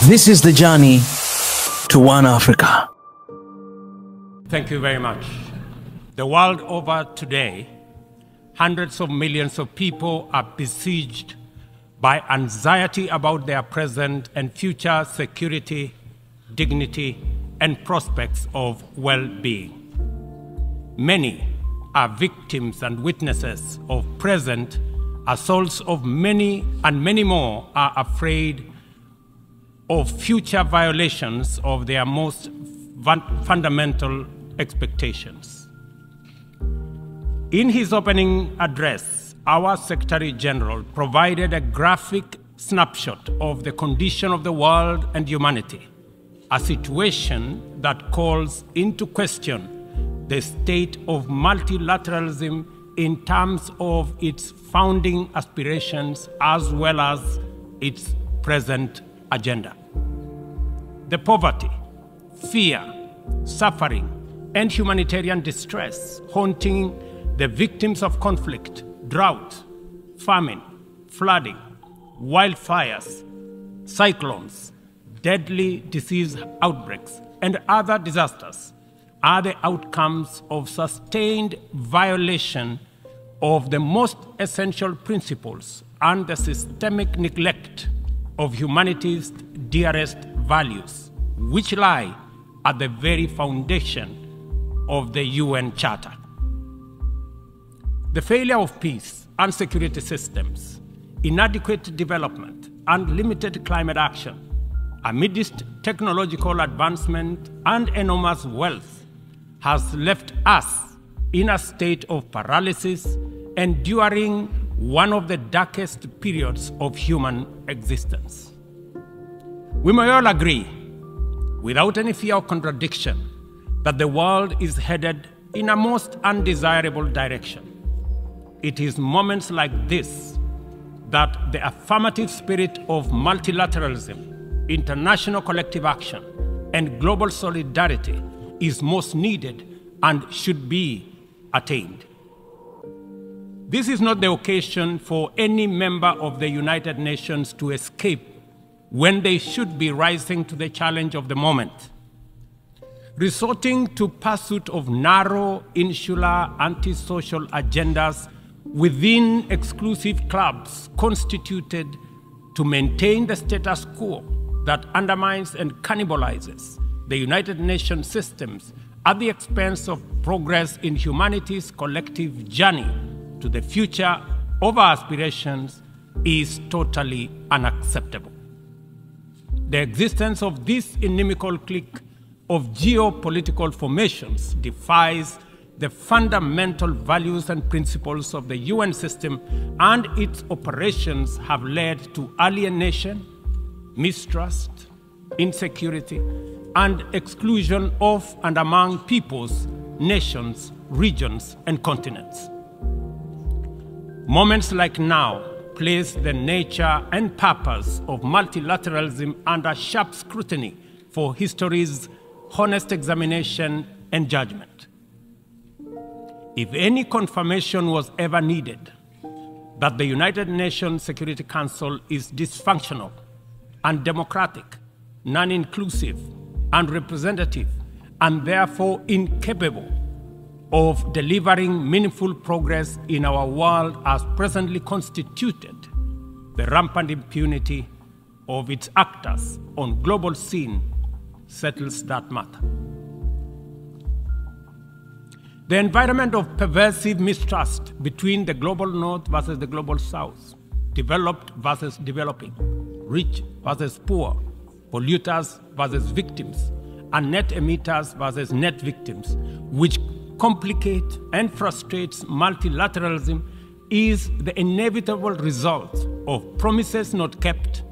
This is the journey to one Africa. Thank you very much. The world over today, hundreds of millions of people are besieged by anxiety about their present and future security, dignity, and prospects of well-being. Many are victims and witnesses of present assaults of many, and many more are afraid of future violations of their most fundamental expectations. In his opening address, our Secretary General provided a graphic snapshot of the condition of the world and humanity, a situation that calls into question the state of multilateralism in terms of its founding aspirations as well as its present agenda. The poverty, fear, suffering, and humanitarian distress haunting the victims of conflict, drought, famine, flooding, wildfires, cyclones, deadly disease outbreaks, and other disasters are the outcomes of sustained violation of the most essential principles and the systemic neglect of humanity's dearest values, which lie at the very foundation of the UN Charter. The failure of peace and security systems, inadequate development, and limited climate action, amidst technological advancement and enormous wealth, has left us in a state of paralysis, enduring one of the darkest periods of human existence. We may all agree, without any fear of contradiction, that the world is headed in a most undesirable direction. It is moments like this that the affirmative spirit of multilateralism, international collective action, and global solidarity is most needed and should be attained. This is not the occasion for any member of the United Nations to escape when they should be rising to the challenge of the moment. Resorting to pursuit of narrow, insular, antisocial agendas within exclusive clubs constituted to maintain the status quo that undermines and cannibalizes the United Nations systems at the expense of progress in humanity's collective journey to the future of our aspirations is totally unacceptable. The existence of this inimical clique of geopolitical formations defies the fundamental values and principles of the UN system, and its operations have led to alienation, mistrust, insecurity, and exclusion of and among peoples, nations, regions, and continents. Moments like now place the nature and purpose of multilateralism under sharp scrutiny for history's honest examination and judgment. If any confirmation was ever needed that the United Nations Security Council is dysfunctional, undemocratic, non-inclusive, unrepresentative, and therefore incapable of delivering meaningful progress in our world as presently constituted, the rampant impunity of its actors on global scene settles that matter. The environment of pervasive mistrust between the global north versus the global south, developed versus developing, rich versus poor, polluters versus victims, and net emitters versus net victims, which complicate and frustrates multilateralism, is the inevitable result of promises not kept,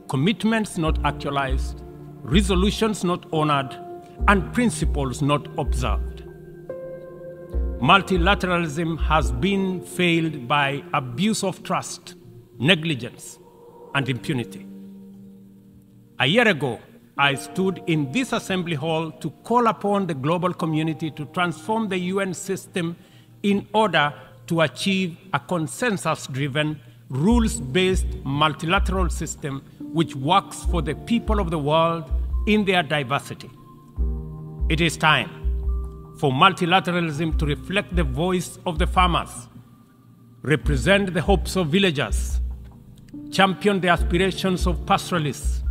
commitments not actualized, resolutions not honored, and principles not observed. Multilateralism has been failed by abuse of trust, negligence, and impunity. A year ago, I stood in this assembly hall to call upon the global community to transform the UN system in order to achieve a consensus-driven, rules-based multilateral system which works for the people of the world in their diversity. It is time for multilateralism to reflect the voice of the farmers, represent the hopes of villagers, champion the aspirations of pastoralists,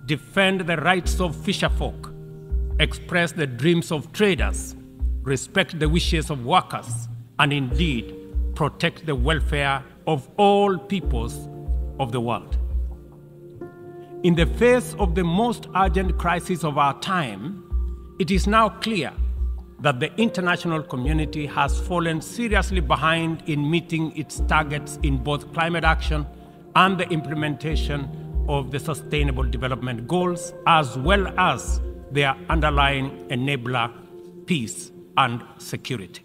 defend the rights of fisherfolk, express the dreams of traders, respect the wishes of workers, and indeed protect the welfare of all peoples of the world. In the face of the most urgent crisis of our time, it is now clear that the international community has fallen seriously behind in meeting its targets in both climate action and the implementation of the Sustainable Development Goals, as well as their underlying enabler, peace and security.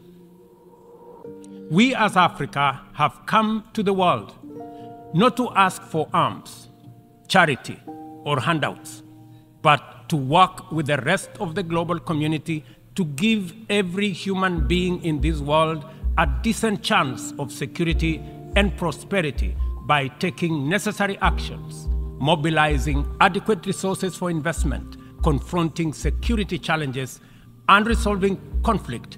We as Africa have come to the world not to ask for arms, charity, or handouts, but to work with the rest of the global community to give every human being in this world a decent chance of security and prosperity by taking necessary actions, mobilizing adequate resources for investment, confronting security challenges, and resolving conflict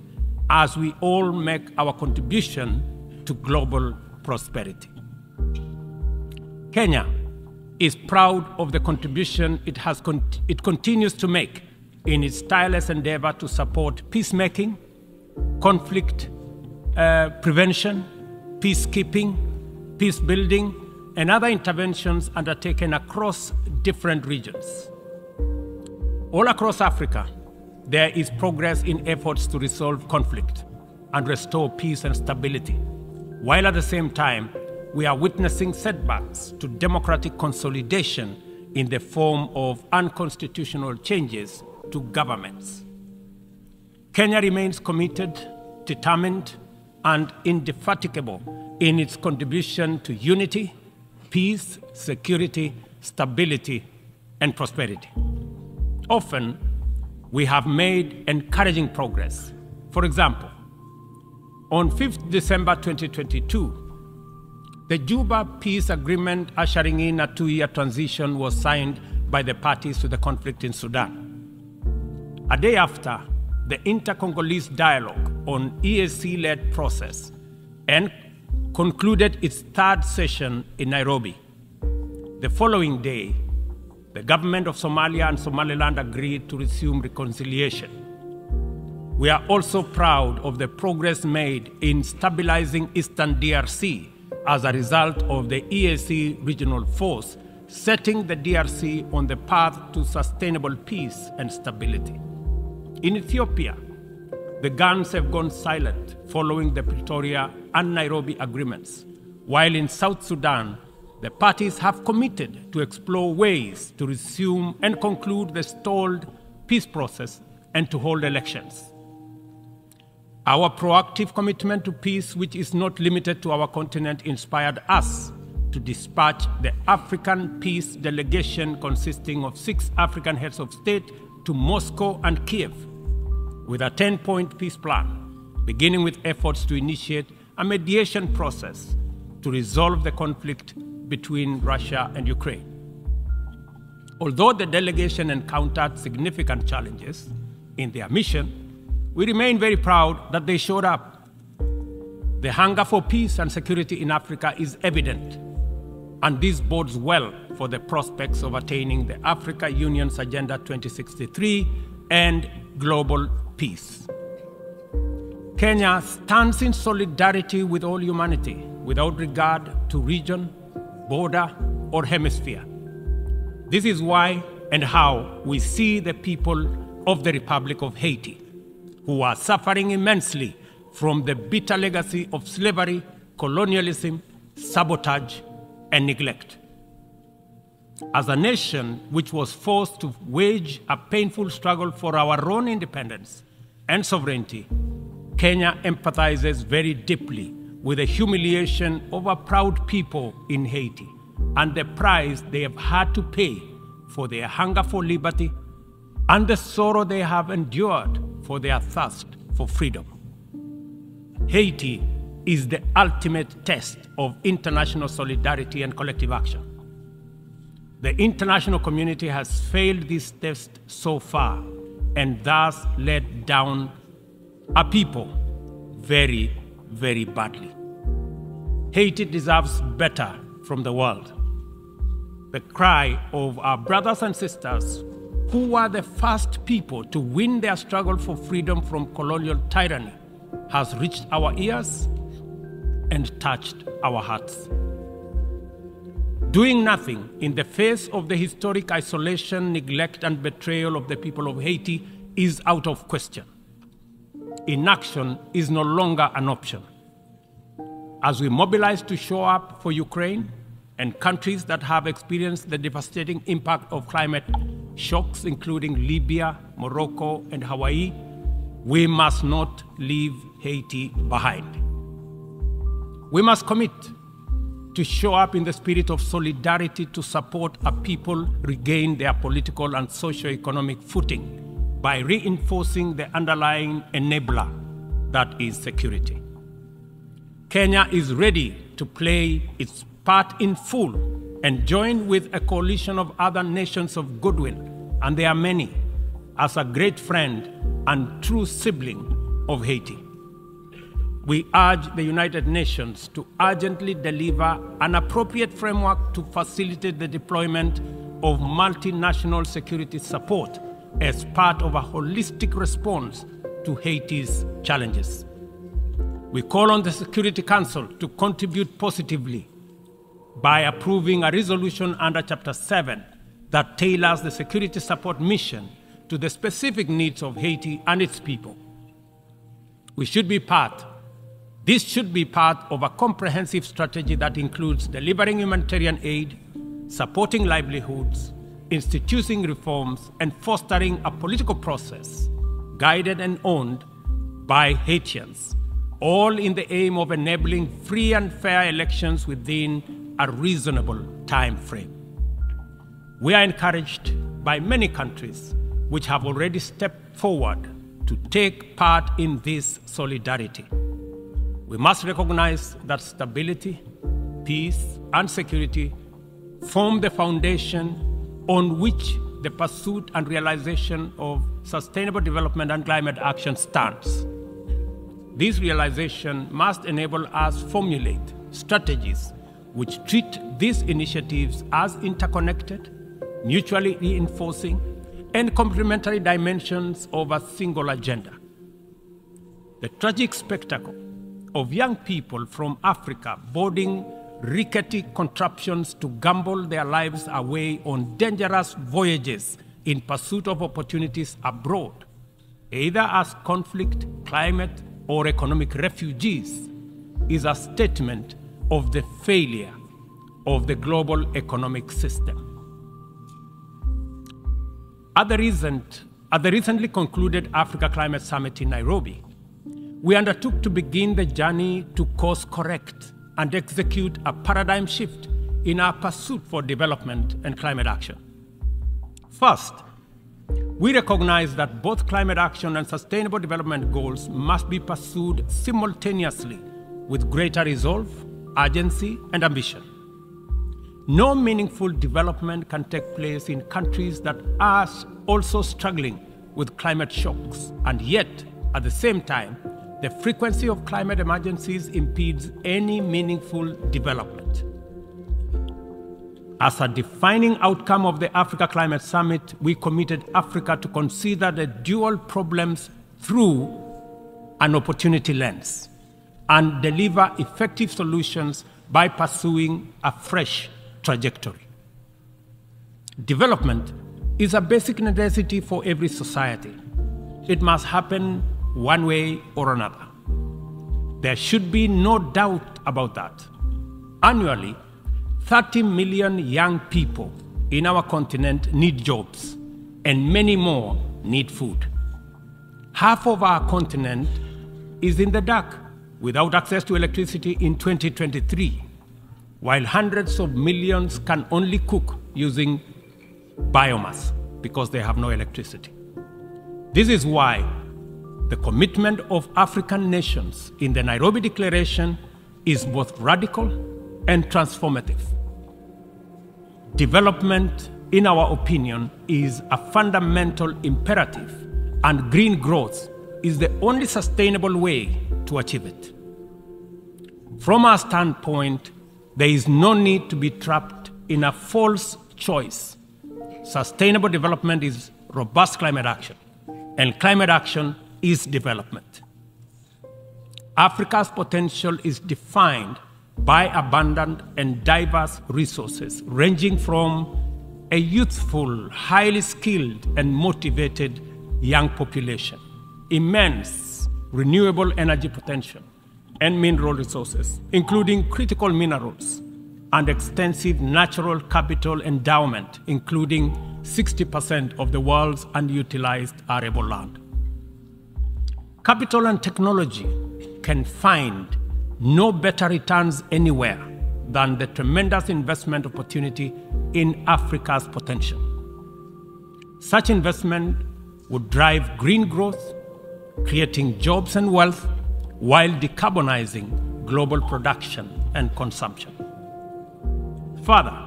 as we all make our contribution to global prosperity. Kenya is proud of the contribution it continues to make in its tireless endeavor to support peacemaking, conflict prevention, peacekeeping, peace building, and other interventions undertaken across different regions. All across Africa, there is progress in efforts to resolve conflict and restore peace and stability, while at the same time, we are witnessing setbacks to democratic consolidation in the form of unconstitutional changes to governments. Kenya remains committed, determined, and indefatigable in its contribution to unity, peace, security, stability, and prosperity. Often, we have made encouraging progress. For example, on 5th December 2022, the Juba Peace Agreement ushering in a 2-year transition was signed by the parties to the conflict in Sudan. A day after, the Inter-Congolese Dialogue on EAC-led process and concluded its 3rd session in Nairobi. The following day, the government of Somalia and Somaliland agreed to resume reconciliation. We are also proud of the progress made in stabilizing Eastern DRC as a result of the EAC regional force setting the DRC on the path to sustainable peace and stability. In Ethiopia, the guns have gone silent following the Pretoria and Nairobi agreements, while in South Sudan, the parties have committed to explore ways to resume and conclude the stalled peace process and to hold elections. Our proactive commitment to peace, which is not limited to our continent, inspired us to dispatch the African Peace Delegation consisting of 6 African heads of state to Moscow and Kiev with a 10-point peace plan, beginning with efforts to initiate a mediation process to resolve the conflict between Russia and Ukraine. Although the delegation encountered significant challenges in their mission, we remain very proud that they showed up. The hunger for peace and security in Africa is evident, and this bodes well for the prospects of attaining the Africa Union's Agenda 2063 and global peace. Kenya stands in solidarity with all humanity without regard to region, border, or hemisphere. This is why and how we see the people of the Republic of Haiti, who are suffering immensely from the bitter legacy of slavery, colonialism, sabotage, and neglect. As a nation which was forced to wage a painful struggle for our own independence and sovereignty, Kenya empathizes very deeply with the humiliation of our proud people in Haiti and the price they have had to pay for their hunger for liberty and the sorrow they have endured for their thirst for freedom. Haiti is the ultimate test of international solidarity and collective action. The international community has failed this test so far and thus let down our people very, very badly. Haiti deserves better from the world. The cry of our brothers and sisters who were the first people to win their struggle for freedom from colonial tyranny has reached our ears and touched our hearts. Doing nothing in the face of the historic isolation, neglect, and betrayal of the people of Haiti is out of question. Inaction is no longer an option. As we mobilize to show up for Ukraine and countries that have experienced the devastating impact of climate shocks, including Libya, Morocco, and Hawaii, we must not leave Haiti behind. We must commit to show up in the spirit of solidarity to support our people regain their political and socio-economic footing by reinforcing the underlying enabler that is security. Kenya is ready to play its part in full and join with a coalition of other nations of goodwill, and there are many, as a great friend and true sibling of Haiti. We urge the United Nations to urgently deliver an appropriate framework to facilitate the deployment of multinational security support as part of a holistic response to Haiti's challenges. We call on the Security Council to contribute positively by approving a resolution under Chapter 7 that tailors the security support mission to the specific needs of Haiti and its people. This should be part of a comprehensive strategy that includes delivering humanitarian aid, supporting livelihoods, instituting reforms, and fostering a political process guided and owned by Haitians, all in the aim of enabling free and fair elections within a reasonable time frame. We are encouraged by many countries which have already stepped forward to take part in this solidarity. We must recognize that stability, peace, and security form the foundation on which the pursuit and realization of sustainable development and climate action stands. This realization must enable us to formulate strategies which treat these initiatives as interconnected, mutually reinforcing, and complementary dimensions of a single agenda. The tragic spectacle of young people from Africa boarding rickety contraptions to gamble their lives away on dangerous voyages in pursuit of opportunities abroad, either as conflict, climate, or economic refugees, is a statement of the failure of the global economic system. At the recently concluded Africa Climate Summit in Nairobi, we undertook to begin the journey to course correct and execute a paradigm shift in our pursuit for development and climate action. First, we recognize that both climate action and sustainable development goals must be pursued simultaneously with greater resolve, urgency, and ambition. No meaningful development can take place in countries that are also struggling with climate shocks, and yet, at the same time, the frequency of climate emergencies impedes any meaningful development. As a defining outcome of the Africa Climate Summit, we committed Africa to consider the dual problems through an opportunity lens and deliver effective solutions by pursuing a fresh trajectory. Development is a basic necessity for every society. It must happen one way or another. There should be no doubt about that. Annually, 30 million young people in our continent need jobs, and many more need food. Half of our continent is in the dark without access to electricity in 2023, while hundreds of millions can only cook using biomass because they have no electricity. This is why The commitment of African nations in the Nairobi Declaration is both radical and transformative. Development, in our opinion, is a fundamental imperative, and green growth is the only sustainable way to achieve it. From our standpoint, there is no need to be trapped in a false choice. Sustainable development is robust climate action, and climate action is development. Africa's potential is defined by abundant and diverse resources, ranging from a youthful, highly skilled and motivated young population, immense renewable energy potential, and mineral resources, including critical minerals, and extensive natural capital endowment, including 60% of the world's unutilized arable land. Capital and technology can find no better returns anywhere than the tremendous investment opportunity in Africa's potential. Such investment would drive green growth, creating jobs and wealth, while decarbonizing global production and consumption. Further,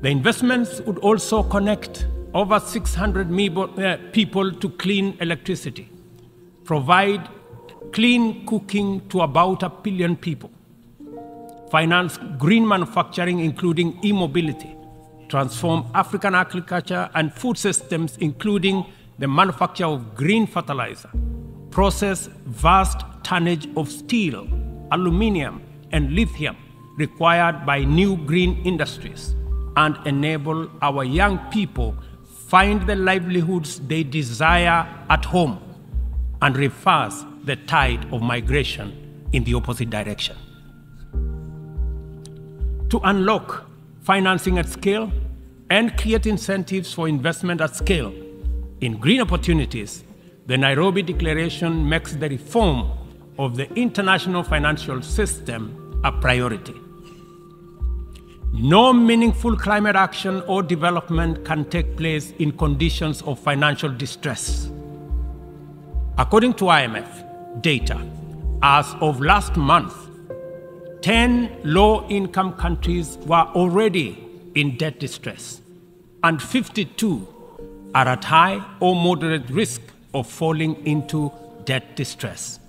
the investments would also connect over 600 people to clean electricity, provide clean cooking to about 1 billion people, finance green manufacturing, including e-mobility, transform African agriculture and food systems, including the manufacture of green fertilizer, process vast tonnage of steel, aluminum, and lithium required by new green industries, and enable our young people find the livelihoods they desire at home, and reverse the tide of migration in the opposite direction. To unlock financing at scale and create incentives for investment at scale in green opportunities, the Nairobi Declaration makes the reform of the international financial system a priority. No meaningful climate action or development can take place in conditions of financial distress. According to IMF data, as of last month, 10 low-income countries were already in debt distress, and 52 are at high or moderate risk of falling into debt distress.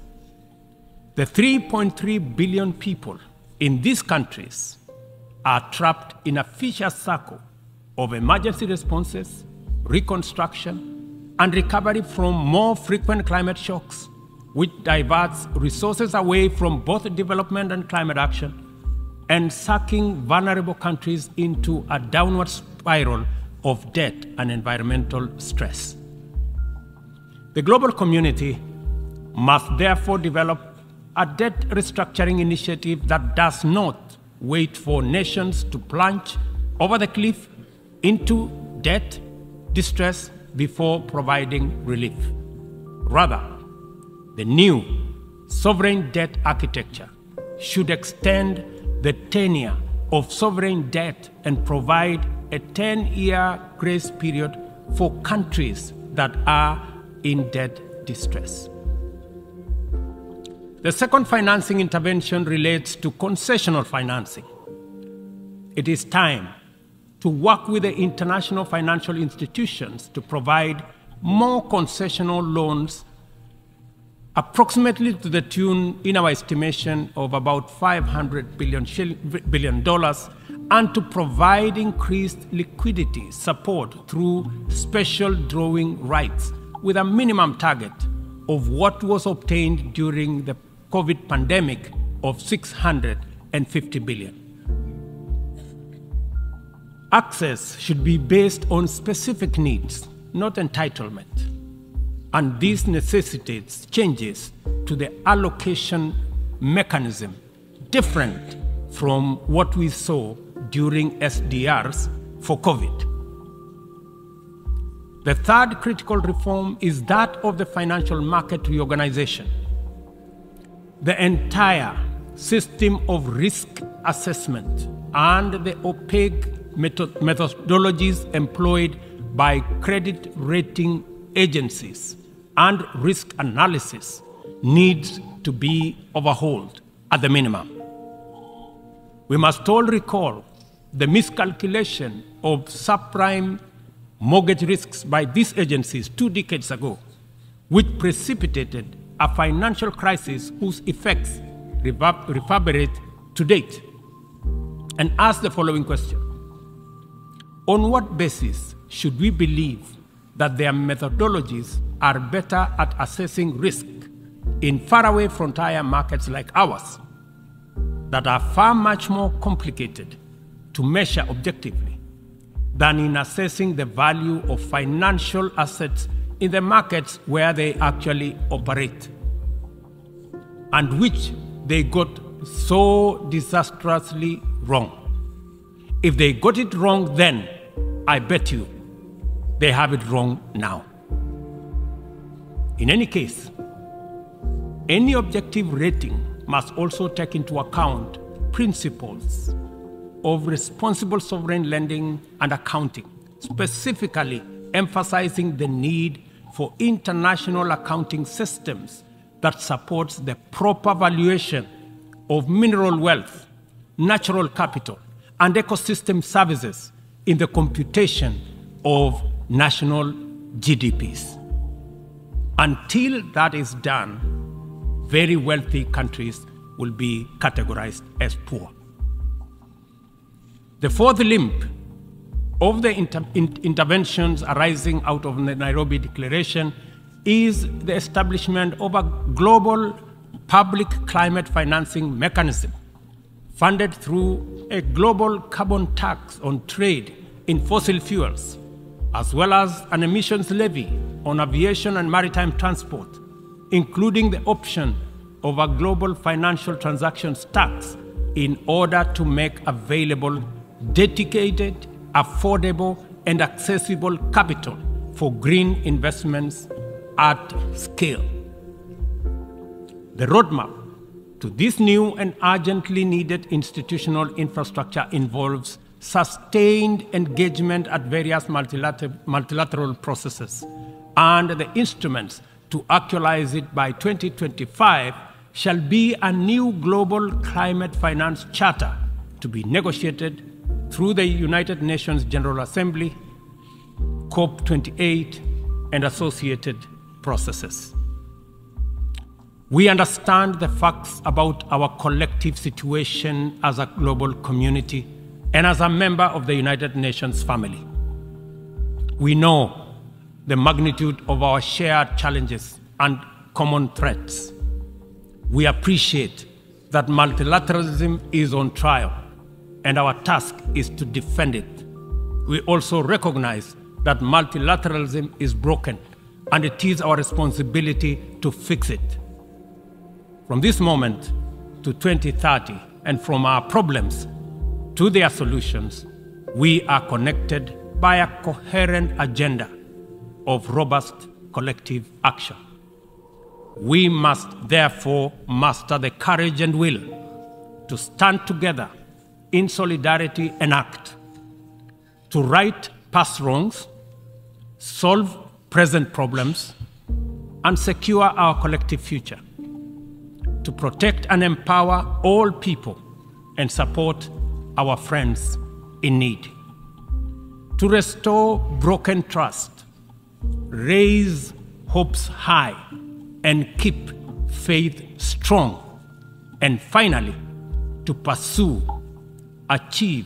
The 3.3 billion people in these countries are trapped in a vicious circle of emergency responses, reconstruction, and recovery from more frequent climate shocks, which diverts resources away from both development and climate action, and sucking vulnerable countries into a downward spiral of debt and environmental stress. The global community must therefore develop a debt restructuring initiative that does not wait for nations to plunge over the cliff into debt distress before providing relief. Rather, the new sovereign debt architecture should extend the tenure of sovereign debt and provide a 10-year grace period for countries that are in debt distress. The second financing intervention relates to concessional financing. It is time to work with the international financial institutions to provide more concessional loans, approximately to the tune, in our estimation, of about $500 billion, and to provide increased liquidity support through special drawing rights with a minimum target of what was obtained during the COVID pandemic of $650 billion. Access should be based on specific needs, not entitlement. And this necessitates changes to the allocation mechanism, different from what we saw during SDRs for COVID. The third critical reform is that of the financial market reorganization. The entire system of risk assessment and the opaque methodologies employed by credit rating agencies and risk analysis needs to be overhauled at the minimum. We must all recall the miscalculation of subprime mortgage risks by these agencies 2 decades ago, which precipitated a financial crisis whose effects reverberate to date, and ask the following question: on what basis should we believe that their methodologies are better at assessing risk in faraway frontier markets like ours, that are far much more complicated to measure objectively than in assessing the value of financial assets in the markets where they actually operate, and which they got so disastrously wrong? If they got it wrong then, I bet you they have it wrong now. In any case, any objective rating must also take into account principles of responsible sovereign lending and accounting, specifically emphasizing the need for international accounting systems that supports the proper valuation of mineral wealth, natural capital, and ecosystem services in the computation of national GDPs. Until that is done, very wealthy countries will be categorized as poor. The fourth limb of the interventions arising out of the Nairobi Declaration is the establishment of a global public climate financing mechanism funded through a global carbon tax on trade in fossil fuels, as well as an emissions levy on aviation and maritime transport, including the option of a global financial transactions tax in order to make available dedicated, affordable, and accessible capital for green investments at scale. The roadmap to this new and urgently needed institutional infrastructure involves sustained engagement at various multilateral processes, and the instruments to actualize it by 2025 shall be a new global climate finance charter to be negotiated through the United Nations General Assembly, COP28, and associated processes. We understand the facts about our collective situation as a global community and as a member of the United Nations family. We know the magnitude of our shared challenges and common threats. We appreciate that multilateralism is on trial, and our task is to defend it. We also recognize that multilateralism is broken, and it is our responsibility to fix it. From this moment to 2030, and from our problems to their solutions, we are connected by a coherent agenda of robust collective action. We must therefore muster the courage and will to stand together in solidarity and act, to right past wrongs, solve present problems, and secure our collective future, to protect and empower all people and support our friends in need, to restore broken trust, raise hopes high, and keep faith strong, and finally, to pursue, achieve,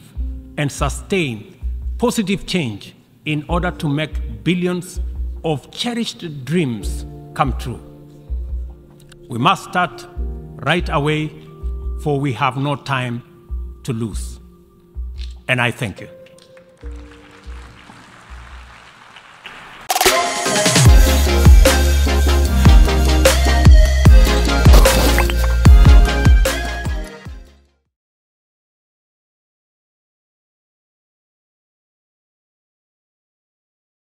and sustain positive change in order to make billions of cherished dreams come true. We must start right away, for we have no time to lose. And I thank you.